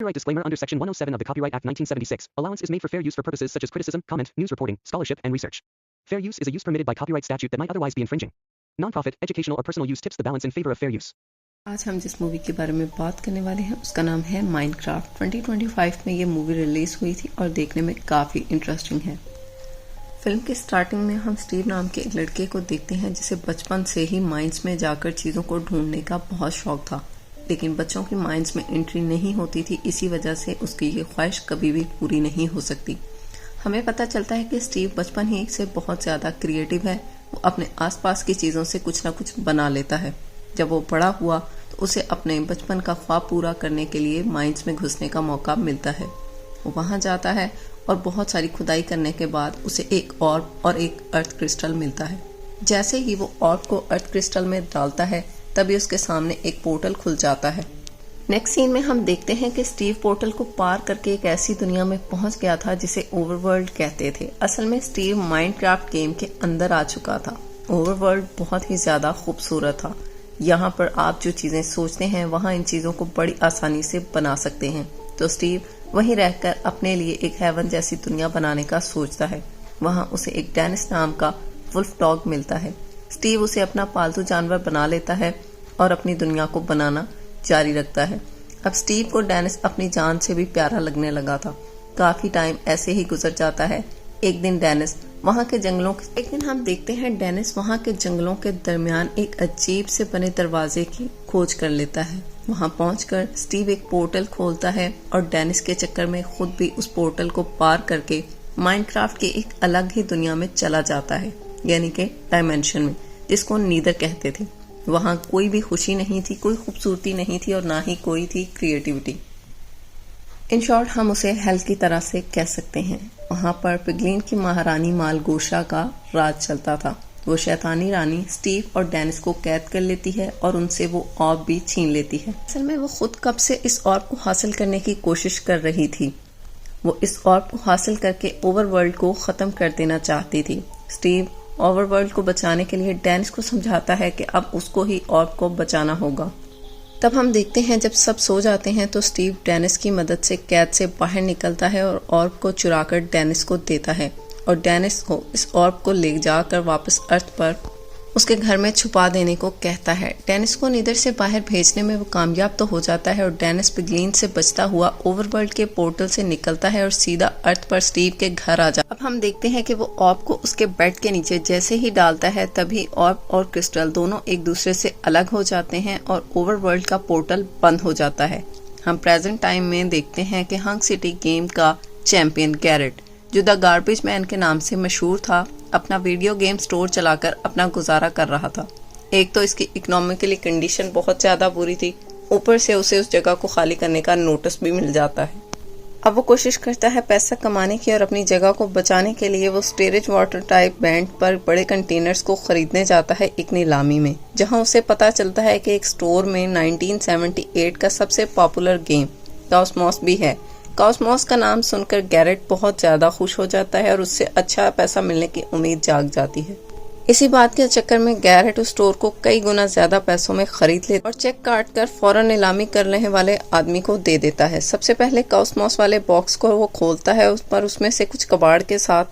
Copyright disclaimer under Section 107 of the Copyright Act 1976. Allowance is made for fair use for purposes such as criticism, comment, news reporting, scholarship, and research. Fair use is a use permitted by copyright statute that might otherwise be infringing. Non-profit, educational or personal use tips the balance in favor of fair use. आज हम जिस movie के बारे में बात करने वाले हैं उसका नाम है माइनक्राफ्ट। 2025 में ये मूवी रिलीज हुई थी और देखने में काफ़ी इंटरेस्टिंग है। फिल्म के स्टार्टिंग में हम स्टीव नाम के एक लड़के को देखते हैं जिसे बचपन से ही माइंस में जाकर चीज़ों को ढूंढने का बहुत शौक था, लेकिन बच्चों की माइंस में एंट्री नहीं होती थी। इसी वजह से उसकी ये ख्वाहिश कभी भी पूरी नहीं हो सकती। हमें पता चलता है कि स्टीव बचपन ही से बहुत ज़्यादा क्रिएटिव है। वो अपने आसपास की चीज़ों से कुछ ना कुछ बना लेता है। जब वो बड़ा हुआ तो उसे अपने बचपन का ख्वाब पूरा करने के लिए माइंस में घुसने का मौका मिलता है। वो वहाँ जाता है और बहुत सारी खुदाई करने के बाद उसे एक ऑर्ब और एक अर्थ क्रिस्टल मिलता है। जैसे ही वो ऑर्ब को अर्थ क्रिस्टल में डालता है तभी उसके सामने एक पोर्टल खुल जाता है। नेक्स्ट सीन में हम देखते हैं कि स्टीव पोर्टल को पार करके एक ऐसी दुनिया में पहुंच गया था जिसे ओवरवर्ल्ड कहते थे। असल में स्टीव माइनक्राफ्ट गेम के अंदर आ चुका था। ओवरवर्ल्ड बहुत ही ज्यादा खूबसूरत था। यहाँ पर आप जो चीजें सोचते हैं वहाँ इन चीजों को बड़ी आसानी से बना सकते हैं। तो स्टीव वहीं रहकर अपने लिए एक हेवन जैसी दुनिया बनाने का सोचता है। वहाँ उसे एक डेनिस नाम का वुल्फ डॉग मिलता है। स्टीव उसे अपना पालतू जानवर बना लेता है और अपनी दुनिया को बनाना जारी रखता है। अब स्टीव को डेनिस अपनी जान से भी प्यारा लगने लगा था। काफी टाइम ऐसे ही गुजर जाता है। एक दिन हम देखते हैं डेनिस वहाँ के जंगलों के दरमियान एक अजीब से बने दरवाजे की खोज कर लेता है। वहाँ पहुंचकर स्टीव एक पोर्टल खोलता है और डेनिस के चक्कर में खुद भी उस पोर्टल को पार करके माइनक्राफ्ट की एक अलग ही दुनिया में चला जाता है, यानी कि डायमेंशन में, जिसको नीदर कहते थे। वहाँ कोई भी खुशी नहीं थी, कोई खूबसूरती नहीं थी और ना ही कोई थी क्रिएटिविटी। इन शॉर्ट हम उसे हेल की तरह से कह सकते हैं। वहाँ पर पिगलिन की महारानी मालगोशा का राज चलता था। वो शैतानी रानी स्टीव और डेनिस को कैद कर लेती है और उनसे वो ऑर्ब भी छीन लेती है। असल में वो खुद कब से इस ऑर्ब को हासिल करने की कोशिश कर रही थी। वो इस ऑर्ब को हासिल करके ओवरवर्ल्ड को खत्म कर देना चाहती थी। स्टीव ओवरवर्ल्ड को बचाने के लिए डेनिस को समझाता है कि अब उसको ही ऑर्ब को बचाना होगा। तब हम देखते हैं जब सब सो जाते हैं तो स्टीव डेनिस की मदद से कैद से बाहर निकलता है और ऑर्ब को चुराकर डेनिस को देता है और डेनिस को इस ऑर्ब को ले जाकर वापस अर्थ पर उसके घर में छुपा देने को कहता है। डेनिस को नीदर से बाहर भेजने में वो कामयाब तो हो जाता है और डेनिस पिगलिन से बचता हुआ ओवरवर्ल्ड के पोर्टल से निकलता है और सीधा अर्थ पर स्टीव के घर आ जाता है। अब हम देखते हैं कि वो ऑर्ब को उसके बेड के नीचे जैसे ही डालता है तभी ऑर्ब और क्रिस्टल दोनों एक दूसरे से अलग हो जाते हैं और ओवरवर्ल्ड का पोर्टल बंद हो जाता है। हम प्रेजेंट टाइम में देखते हैं कि हंग सिटी गेम का चैंपियन गैरेट, जो द गार्बेज मैन के नाम से मशहूर था, अपना वीडियो गेम स्टोर चलाकर अपना गुजारा कर रहा था। एक तो इसकी इकोनॉमिकली कंडीशन बहुत ज्यादा बुरी थी, ऊपर से उसे उस जगह को खाली करने का नोटिस भी मिल जाता है। अब वो कोशिश करता है पैसा कमाने की और अपनी जगह को बचाने के लिए वो स्टोरेज वाटर टाइप बैंड पर बड़े कंटेनर्स को खरीदने जाता है एक नीलामी में, जहां उसे पता चलता है कि एक स्टोर में 1978 का सबसे पॉपुलर गेम कॉस्मोस भी है। कॉस्मोस का नाम सुनकर गैरेट बहुत ज्यादा खुश हो जाता है और उससे अच्छा पैसा मिलने की उम्मीद जाग जाती है। इसी बात के चक्कर में गैरेट उस स्टोर को कई गुना ज्यादा पैसों में खरीद लेता और चेक काट कर फौरन नीलामी करने वाले आदमी को दे देता है। सबसे पहले कॉस्मोस वाले बॉक्स को वो खोलता है, उस पर उसमें से कुछ कबाड़ के साथ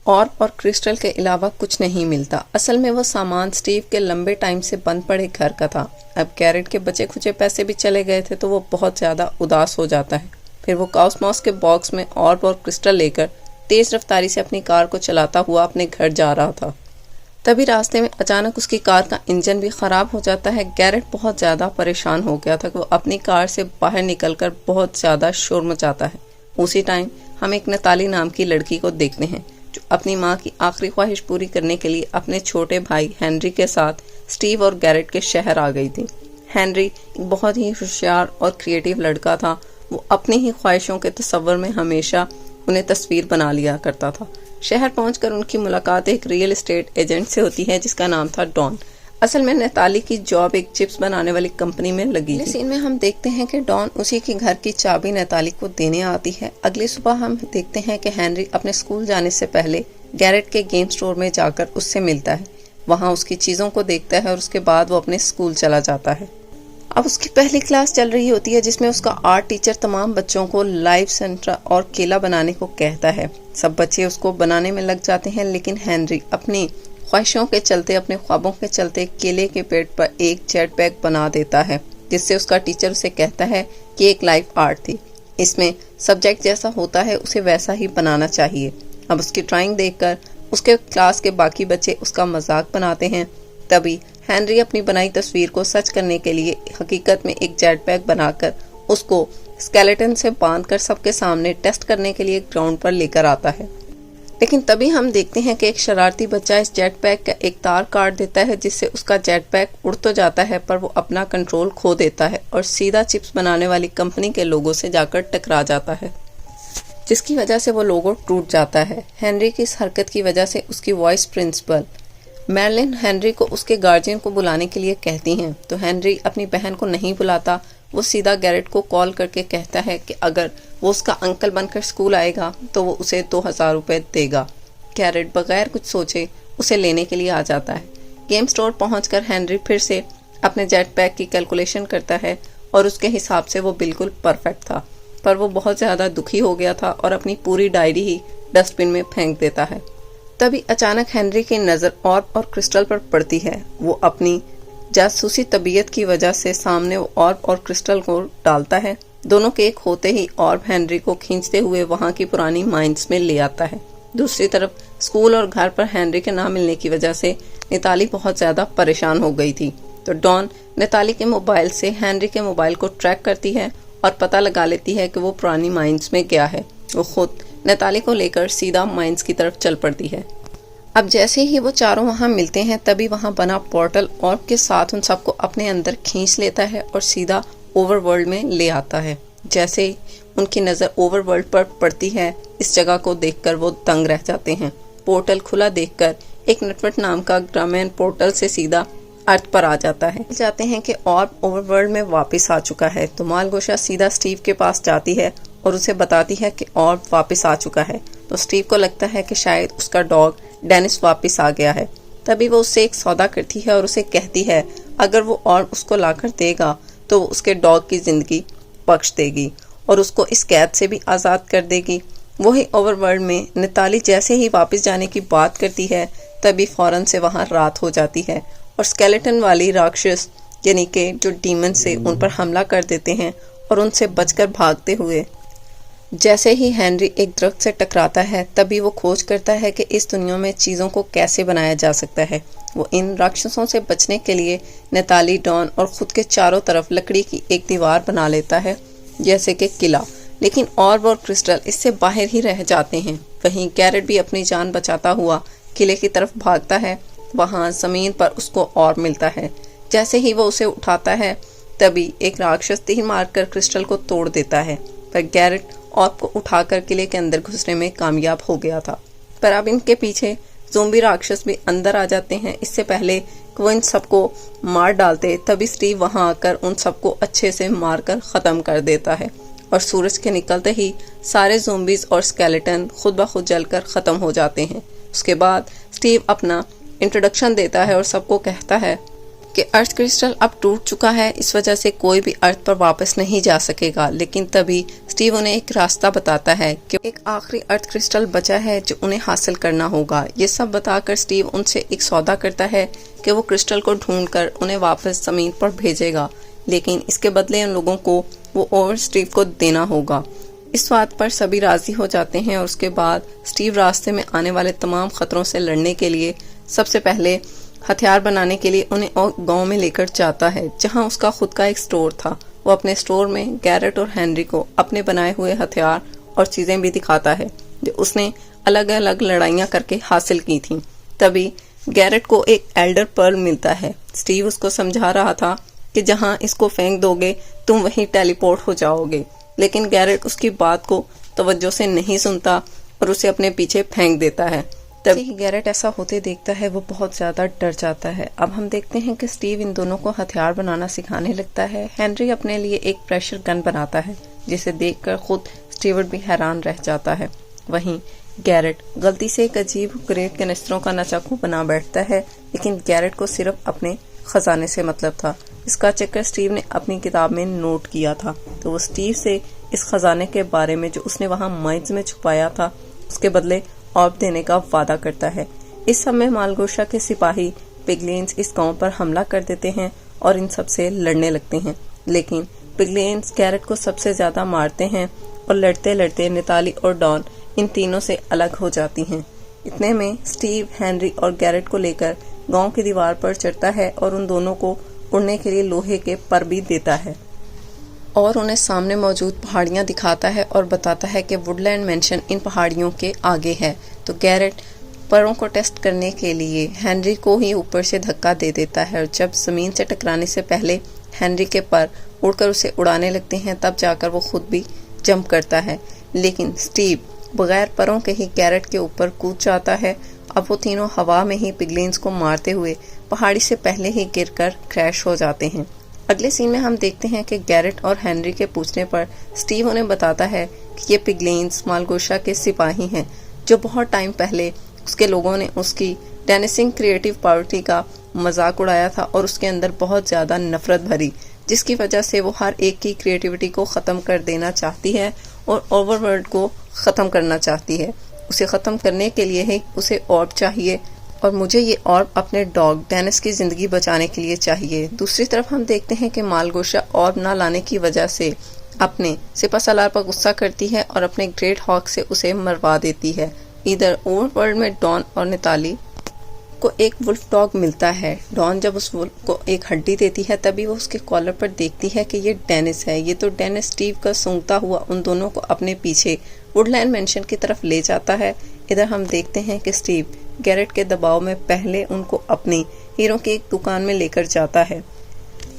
ऑर्ब और क्रिस्टल के अलावा कुछ नहीं मिलता। असल में वो सामान स्टीव के लंबे टाइम से बंद पड़े घर का था। अब गैरेट के बचे खुचे पैसे भी चले गए थे तो वो बहुत ज्यादा उदास हो जाता है। फिर वो कॉस्मोस के बॉक्स में ऑर्ब और क्रिस्टल लेकर तेज रफ्तारी से अपनी कार को चलाता हुआ अपने घर जा रहा था। तभी रास्ते में अचानक उसकी कार का इंजन भी खराब हो जाता है। गैरेट बहुत ज्यादा परेशान हो गया था कि वो अपनी कार से बाहर निकलकर बहुत ज्यादा शोर मचाता है। उसी टाइम हम एक नताली नाम की लड़की को देखते हैं जो अपनी माँ की आखिरी ख्वाहिश पूरी करने के लिए अपने छोटे भाई हेनरी के साथ स्टीव और गैरेट के शहर आ गई थी। हेनरी एक बहुत ही होशियार और क्रिएटिव लड़का था। वो अपनी ही ख्वाहिशों के तस्वर में हमेशा उन्हें तस्वीर बना लिया करता था। शहर पहुंचकर उनकी मुलाकात एक रियल एस्टेट एजेंट से होती है जिसका नाम था डॉन। असल में नैताली की जॉब एक चिप्स बनाने वाली कंपनी में लगी थी। सीन में हम देखते हैं कि डॉन उसी के घर की चाबी नैताली को देने आती है। अगली सुबह हम देखते हैं कि हेनरी अपने स्कूल जाने से पहले गैरेट के गेम स्टोर में जाकर उससे मिलता है। वहाँ उसकी चीजों को देखता है और उसके बाद वो अपने स्कूल चला जाता है। अब उसकी पहली क्लास चल रही होती है जिसमें उसका आर्ट टीचर तमाम बच्चों को लाइव सेंटर और केला बनाने को कहता है। सब बच्चे उसको बनाने में लग जाते हैं, लेकिन हेनरी अपनी ख्वाहिशों के चलते, अपने ख्वाबों के चलते केले के पेड़ पर एक जेट पैक बना देता है, जिससे उसका टीचर उसे कहता है कि एक लाइव आर्ट थी, इसमें सब्जेक्ट जैसा होता है उसे वैसा ही बनाना चाहिए। अब उसकी ड्राइंग देखकर उसके क्लास के बाकी बच्चे उसका मजाक बनाते हैं। तभी हेनरी अपनी बनाई तस्वीर को सच करने के लिए हकीकत में एक जेट पैक बनाकर उसको स्केलेटन से बांधकर सबके सामने टेस्ट करने के लिए ग्राउंड पर लेकर आता है। लेकिन तभी हम देखते हैं कि एक शरारती बच्चा इस जेट पैक का एक तार काट देता है, जिससे उसका जेट पैक उड़ तो जाता है पर वो अपना कंट्रोल खो देता है और सीधा चिप्स बनाने वाली कंपनी के लोगों से जाकर टकरा जाता है, जिसकी वजह से वो लोगो टूट जाता है। हेनरी की इस हरकत की वजह से उसकी वाइस प्रिंसिपल मैरलिन हेनरी को उसके गार्जियन को बुलाने के लिए कहती हैं, तो हेनरी अपनी बहन को नहीं बुलाता। वो सीधा गैरेट को कॉल करके कहता है कि अगर वो उसका अंकल बनकर स्कूल आएगा तो वो उसे 2000 रुपये देगा। गैरेट बगैर कुछ सोचे उसे लेने के लिए आ जाता है। गेम स्टोर पहुंचकर हेनरी फिर से अपने जेट पैक की कैलकुलेशन करता है और उसके हिसाब से वो बिल्कुल परफेक्ट था, पर वो बहुत ज़्यादा दुखी हो गया था और अपनी पूरी डायरी ही डस्टबिन में फेंक देता है। तभी अचानक हेनरी की नज़र ऑर्ब और क्रिस्टल पर पड़ती है। वो अपनी जासूसी तबीयत की वजह से सामने ऑर्ब और क्रिस्टल को डालता है। दोनों के एक होते ही ऑर्ब हेनरी को खींचते हुए वहां की पुरानी माइंस में ले आता है। दूसरी तरफ स्कूल और घर पर हेनरी के ना मिलने की वजह से निताली बहुत ज्यादा परेशान हो गई थी, तो डॉन निताली के मोबाइल से हेनरी के मोबाइल को ट्रैक करती है और पता लगा लेती है कि वो पुरानी माइंस में गया है। वो खुद निताली को लेकर सीधा माइंस की तरफ चल पड़ती है। अब जैसे ही वो चारों वहां मिलते हैं तभी वहां बना पोर्टल ऑर्ब के साथ उन सबको अपने अंदर खींच लेता है और सीधा ओवरवर्ल्ड में ले आता है। जैसे ही उनकी नज़र ओवरवर्ल्ड पर पड़ती है, इस जगह को देखकर वो दंग रह जाते हैं। पोर्टल खुला देखकर एक नटवट नाम का ग्रामीण पोर्टल से सीधा अर्थ पर आ जाता है। जाते हैं कि ऑर्ब ओवरवर्ल्ड में वापस आ चुका है, तो मालगोशा सीधा स्टीव के पास जाती है और उसे बताती है कि ऑर्ब वापस आ चुका है। तो स्टीव को लगता है कि शायद उसका डॉग डेनिस वापस आ गया है। तभी वो उससे एक सौदा करती है और उसे कहती है अगर वो ऑर्ब उसको लाकर देगा तो वो उसके डॉग की जिंदगी बख्श देगी और उसको इस कैद से भी आज़ाद कर देगी। वही ओवरवर्ल्ड में निताली जैसे ही वापस जाने की बात करती है तभी फौरन से वहां रात हो जाती है और स्केलेटन वाली राक्षस यानी कि जो डीमन से उन पर हमला कर देते हैं और उनसे बचकर भागते हुए जैसे ही हेनरी एक दरख्त से टकराता है तभी वो खोज करता है कि इस दुनिया में चीज़ों को कैसे बनाया जा सकता है। वो इन राक्षसों से बचने के लिए निताली, डॉन और खुद के चारों तरफ लकड़ी की एक दीवार बना लेता है जैसे कि किला, लेकिन ऑर्ब और क्रिस्टल इससे बाहर ही रह जाते हैं। वहीं गैरेट भी अपनी जान बचाता हुआ किले की तरफ भागता है। वहां जमीन पर उसको ऑर्ब मिलता है। जैसे ही वो उसे उठाता है तभी एक राक्षस तीर मारकर क्रिस्टल को तोड़ देता है, पर गैरेट ऑर्ब को उठाकर किले के अंदर घुसने में कामयाब हो गया था। पर अब इनके पीछे ज़ोंबी राक्षस भी अंदर आ जाते हैं। इससे पहले कि वो इन सबको मार डालते तभी स्टीव वहां आकर उन सबको अच्छे से मारकर ख़त्म कर देता है और सूरज के निकलते ही सारे ज़ोंबीज और स्केलेटन खुद ब खुद जलकर ख़त्म हो जाते हैं। उसके बाद स्टीव अपना इंट्रोडक्शन देता है और सबको कहता है कि अर्थ क्रिस्टल अब टूट चुका है, इस वजह से कोई भी अर्थ पर वापस नहीं जा सकेगा। लेकिन तभी स्टीव उन्हें एक रास्ता बताता है कि एक आखिरी अर्थ क्रिस्टल बचा है जो उन्हें हासिल करना होगा। ये सब बताकर स्टीव उनसे एक सौदा करता है कि वो क्रिस्टल को ढूंढकर उन्हें वापस जमीन पर भेजेगा, लेकिन इसके बदले उन लोगों को वो और स्टीव को देना होगा। इस बात पर सभी राजी हो जाते हैं और उसके बाद स्टीव रास्ते में आने वाले तमाम खतरों से लड़ने के लिए सबसे पहले हथियार बनाने के लिए उन्हें गांव में लेकर जाता है जहां उसका खुद का एक स्टोर था। वो अपने स्टोर में गैरेट और हेनरी को अपने बनाए हुए हथियार और चीजें भी दिखाता है जो उसने अलग अलग लड़ाइयां करके हासिल की थी। तभी गैरेट को एक एल्डर पर्ल मिलता है। स्टीव उसको समझा रहा था कि जहां इसको फेंक दोगे तुम वहीं टेलीपोर्ट हो जाओगे, लेकिन गैरेट उसकी बात को तवज्जो से नहीं सुनता और उसे अपने पीछे फेंक देता है। तभी गैरेट ऐसा होते देखता है वो बहुत ज्यादा डर जाता है। अब हम देखते हैं कि स्टीव इन दोनों को हथियार बनाना सिखाने लगता है। हेनरी अपने लिए एक प्रेशर गन बनाता है जिसे देखकर खुद स्टीवर्ट भी हैरान रह जाता है। वहीं गैरेट गलती से एक अजीब ग्रेट कैनिस्टरों का नचाकू बना बैठता है, लेकिन गैरेट को सिर्फ अपने खजाने से मतलब था, इसका चक्कर स्टीव ने अपनी किताब में नोट किया था। तो वो स्टीव से इस खजाने के बारे में जो उसने वहां माइंस में छुपाया था उसके बदले ऑर्ब देने का वादा करता है। इस समय मालगोशा के सिपाही पिगलियंस इस गांव पर हमला कर देते हैं और इन सब से लड़ने लगते हैं, लेकिन पिगलियंस गैरेट को सबसे ज्यादा मारते हैं और लड़ते लड़ते निताली और डॉन इन तीनों से अलग हो जाती हैं। इतने में स्टीव हेनरी और गैरेट को लेकर गांव की दीवार पर चढ़ता है और उन दोनों को उड़ने के लिए लोहे के पर भी देता है और उन्हें सामने मौजूद पहाड़ियां दिखाता है और बताता है कि वुडलैंड मेंशन इन पहाड़ियों के आगे है। तो गैरेट परों को टेस्ट करने के लिए हेनरी को ही ऊपर से धक्का दे देता है और जब जमीन से टकराने से पहले हेनरी के पर उड़कर उसे उड़ाने लगते हैं तब जाकर वो खुद भी जंप करता है, लेकिन स्टीव बगैर परों के ही गैरेट के ऊपर कूद जाता है। अब वो तीनों हवा में ही पिगलियंस को मारते हुए पहाड़ी से पहले ही गिरकर क्रैश हो जाते हैं। अगले सीन में हम देखते हैं कि गैरेट और हेनरी के पूछने पर स्टीव उन्हें बताता है कि ये पिगलियंस मालगोशा के सिपाही हैं जो बहुत टाइम पहले उसके लोगों ने उसकी डेनिसिंग क्रिएटिव पार्टी का मजाक उड़ाया था और उसके अंदर बहुत ज्यादा नफरत भरी, जिसकी वजह से वो हर एक की क्रिएटिविटी को खत्म कर देना चाहती है और ओवरवर्ल्ड को खत्म करना चाहती है। उसे खत्म करने के लिए ही उसे ऑर्ब चाहिए और मुझे ये ऑर्ब अपने डॉग डेनिस की जिंदगी बचाने के लिए चाहिए। दूसरी तरफ हम देखते हैं कि मालगोशा ऑर्ब ना लाने की वजह से अपने सिपहसालार पर गुस्सा करती है और अपने ग्रेट हॉक से उसे मरवा देती है। इधर ओवरवर्ल्ड में डॉन और निताली को एक वुल्फ डॉग मिलता है। डॉन जब उस वुल्फ को एक हड्डी देती है तभी वो उसके कॉलर पर देखती है कि ये डेनिस है। ये तो डेनिस स्टीव का सूंघता हुआ उन दोनों को अपने पीछे वुडलैंड मेंशन की तरफ ले जाता है। इधर हम देखते हैं कि स्टीव गैरेट के दबाव में पहले उनको अपनी हीरो की एक दुकान में लेकर जाता है,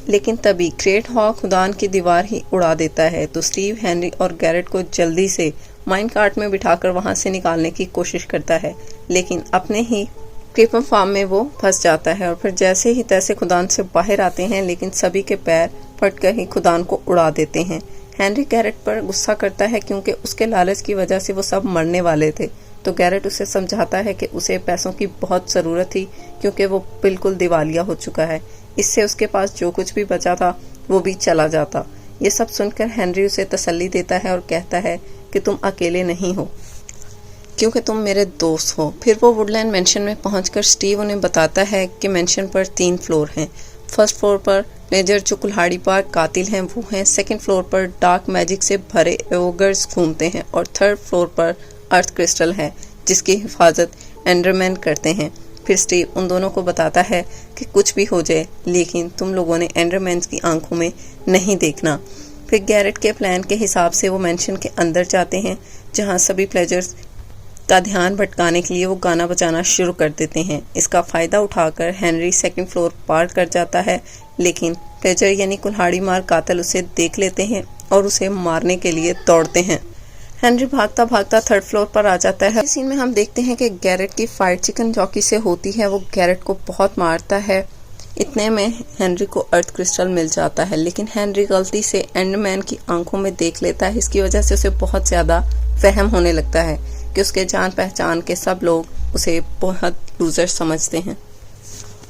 लेकिन तभी ग्रेट हॉक खुदान की दीवार ही उड़ा देता है। तो स्टीव हेनरी और गैरेट को जल्दी से माइन कार्ट में बिठाकर वहां से निकालने की कोशिश करता है, लेकिन अपने ही क्रीपर फार्म में वो फंस जाता है और फिर जैसे ही तैसे खुदान से बाहर आते हैं, लेकिन सभी के पैर फटकर ही खुदान को उड़ा देते हैं। हेनरी गैरेट पर गुस्सा करता है क्योंकि उसके लालच की वजह से वो सब मरने वाले थे। तो गैरेट उसे समझाता है कि उसे पैसों की बहुत जरूरत थी क्योंकि वो बिल्कुल दिवालिया हो चुका है। इससे उसके पास जो कुछ भी बचा था वो भी चला जाता। ये सब सुनकर हेनरी उसे तसल्ली देता है और कहता है कि तुम अकेले नहीं हो क्योंकि तुम मेरे दोस्त हो। फिर वो वुडलैंड मेंशन में पहुंचकर स्टीव उन्हें बताता है कि मेंशन पर 3 फ्लोर हैं। फर्स्ट फ्लोर पर मेजर जो कुल्हाड़ी पार कातिल हैं वो हैं। सेकंड फ्लोर पर डार्क मैजिक से भरे ओगर्स घूमते हैं और थर्ड फ्लोर पर अर्थ क्रिस्टल है जिसकी हिफाजत एंडरमैन करते हैं। फिर स्टीव उन दोनों को बताता है कि कुछ भी हो जाए लेकिन तुम लोगों ने एंडरमैन की आंखों में नहीं देखना। फिर गैरेट के प्लान के हिसाब से वो मेंशन के अंदर जाते हैं जहां सभी प्लेजर्स का ध्यान भटकाने के लिए वो गाना बजाना शुरू कर देते हैं। इसका फायदा उठाकर हेनरी सेकंड फ्लोर पार कर जाता है, लेकिन प्लेजर यानी कुल्हाड़ी मार कातिल उसे देख लेते हैं और उसे मारने के लिए दौड़ते हैं। हेनरी भागता भागता थर्ड फ्लोर पर आ जाता है। इस सीन में हम देखते हैं कि गैरेट की फाइट चिकन जॉकी से होती है। वो गैरेट को बहुत मारता है। इतने में हेनरी को अर्थ क्रिस्टल मिल जाता है, लेकिन हेनरी गलती से एंडरमैन की आंखों में देख लेता है। इसकी वजह से उसे बहुत ज्यादा वहम होने लगता है कि उसके जान पहचान के सब लोग उसे बहुत लूजर समझते हैं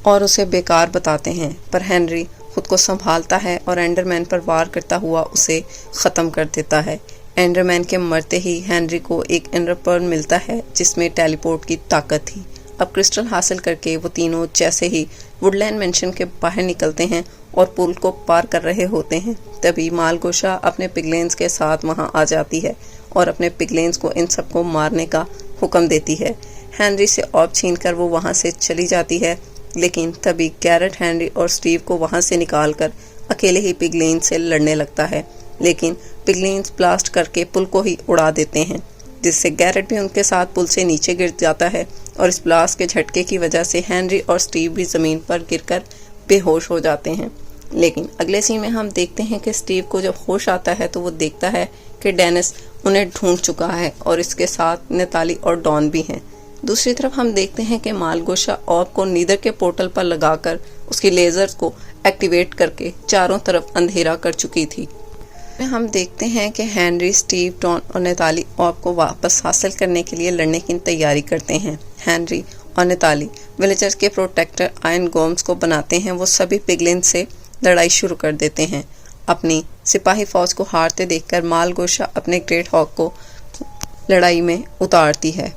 और उसे बेकार बताते हैं। पर हेनरी खुद को संभालता है और एंडरमैन पर वार करता हुआ उसे खत्म कर देता है। एंडरमैन के मरते ही हेनरी को एक एंडरपर्ल मिलता है जिसमें टेलीपोर्ट की ताकत थी। अब क्रिस्टल हासिल करके वो तीनों जैसे ही वुडलैंड मेंशन के बाहर निकलते हैं और पुल को पार कर रहे होते हैं, तभी मालगोशा अपने पिगलेंस के साथ वहां आ जाती है और अपने पिगलेंस को इन सबको मारने का हुक्म देती है। हेनरी से ऑर्ब छीनकर वो वहां से चली जाती है, लेकिन तभी गैरेट हेनरी और स्टीव को वहां से निकालकर अकेले ही पिगलेंस से लड़ने लगता है, लेकिन पिगलेंस ब्लास्ट करके पुल को ही उड़ा देते हैं, जिससे गैरेट भी उनके साथ पुल से नीचे गिर जाता है और इस ब्लास्ट के झटके की वजह से हेनरी और स्टीव भी जमीन पर गिरकर बेहोश हो जाते हैं। लेकिन अगले सीन में हम देखते हैं कि स्टीव को जब होश आता है तो वो देखता है कि डेनिस उन्हें ढूंढ चुका है और इसके साथ निताली और डॉन भी हैं। दूसरी तरफ हम देखते हैं कि मालगोशा ऑर्ब को नीदर के पोर्टल पर लगाकर उसकी लेजर्स को एक्टिवेट करके चारों तरफ अंधेरा कर चुकी थी। हम देखते हैं कि हेनरी, स्टीव, डॉन और निताली ऑर्ब को वापस हासिल करने के लिए लड़ने की तैयारी करते हैं। हेनरी और निताली विलेजर्स के प्रोटेक्टर आयरन गोम्स को बनाते हैं। वो सभी पिगलिन से लड़ाई शुरू कर देते हैं। अपनी सिपाही फौज को हारते देखकर मालगोशा अपने ग्रेट हॉक को लड़ाई में उतारती है।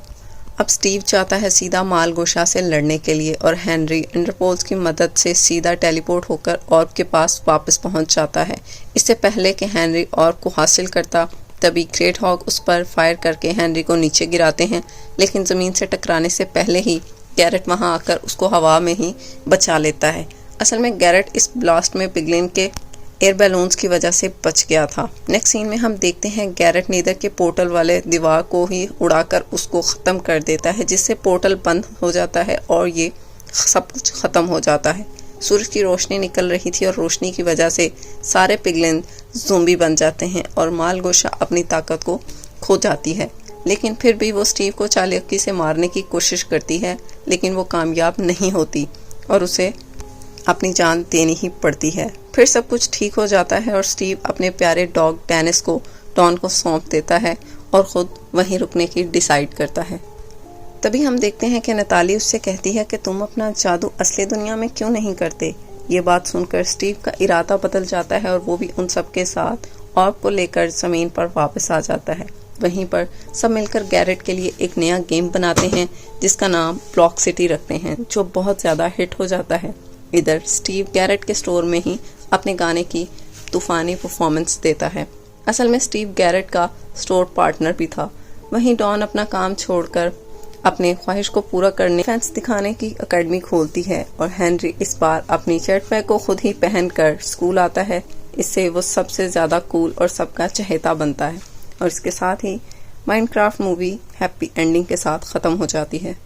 अब स्टीव चाहता है सीधा मालगोशा से लड़ने के लिए और हेनरी इंटरपोल की मदद से सीधा टेलीपोर्ट होकर ऑर्ब के पास वापस पहुंच जाता है। इससे पहले कि हेनरी ऑर्ब को हासिल करता, तभी ग्रेट हॉक उस पर फायर करके हेनरी को नीचे गिराते हैं, लेकिन ज़मीन से टकराने से पहले ही गैरेट वहां आकर उसको हवा में ही बचा लेता है। असल में गैरेट इस ब्लास्ट में पिगलिन के एयर बैलून्स की वजह से बच गया था। नेक्स्ट सीन में हम देखते हैं गैरेट नीदर के पोर्टल वाले दीवार को ही उड़ाकर उसको ख़त्म कर देता है, जिससे पोर्टल बंद हो जाता है और ये सब कुछ ख़त्म हो जाता है। सूरज की रोशनी निकल रही थी और रोशनी की वजह से सारे पिगलिन ज़ोंबी बन जाते हैं और मालगोशा अपनी ताकत को खो जाती है। लेकिन फिर भी वो स्टीव को चालाकी से मारने की कोशिश करती है, लेकिन वो कामयाब नहीं होती और उसे अपनी जान देनी ही पड़ती है। फिर सब कुछ ठीक हो जाता है और स्टीव अपने प्यारे डॉग डेनिस को डॉन को सौंप देता है और ख़ुद वहीं रुकने की डिसाइड करता है। तभी हम देखते हैं कि नताली उससे कहती है कि तुम अपना जादू असली दुनिया में क्यों नहीं करते। ये बात सुनकर स्टीव का इरादा बदल जाता है और वो भी उन सब के साथ ऑर्ब को लेकर ज़मीन पर वापस आ जाता है। वहीं पर सब मिलकर गैरेट के लिए एक नया गेम बनाते हैं जिसका नाम ब्लॉक सिटी रखते हैं, जो बहुत ज़्यादा हिट हो जाता है। इधर स्टीव गैरेट के स्टोर में ही अपने गाने की तूफानी परफॉर्मेंस देता है। असल में स्टीव गैरेट का स्टोर पार्टनर भी था। वहीं डॉन अपना काम छोड़कर अपने ख्वाहिश को पूरा करने फैंस दिखाने की एकेडमी खोलती है और हेनरी इस बार अपनी जेटपैक को खुद ही पहनकर स्कूल आता है। इससे वो सबसे ज़्यादा कूल और सबका चहेता बनता है और इसके साथ ही माइनक्राफ्ट मूवी हैप्पी एंडिंग के साथ ख़त्म हो जाती है।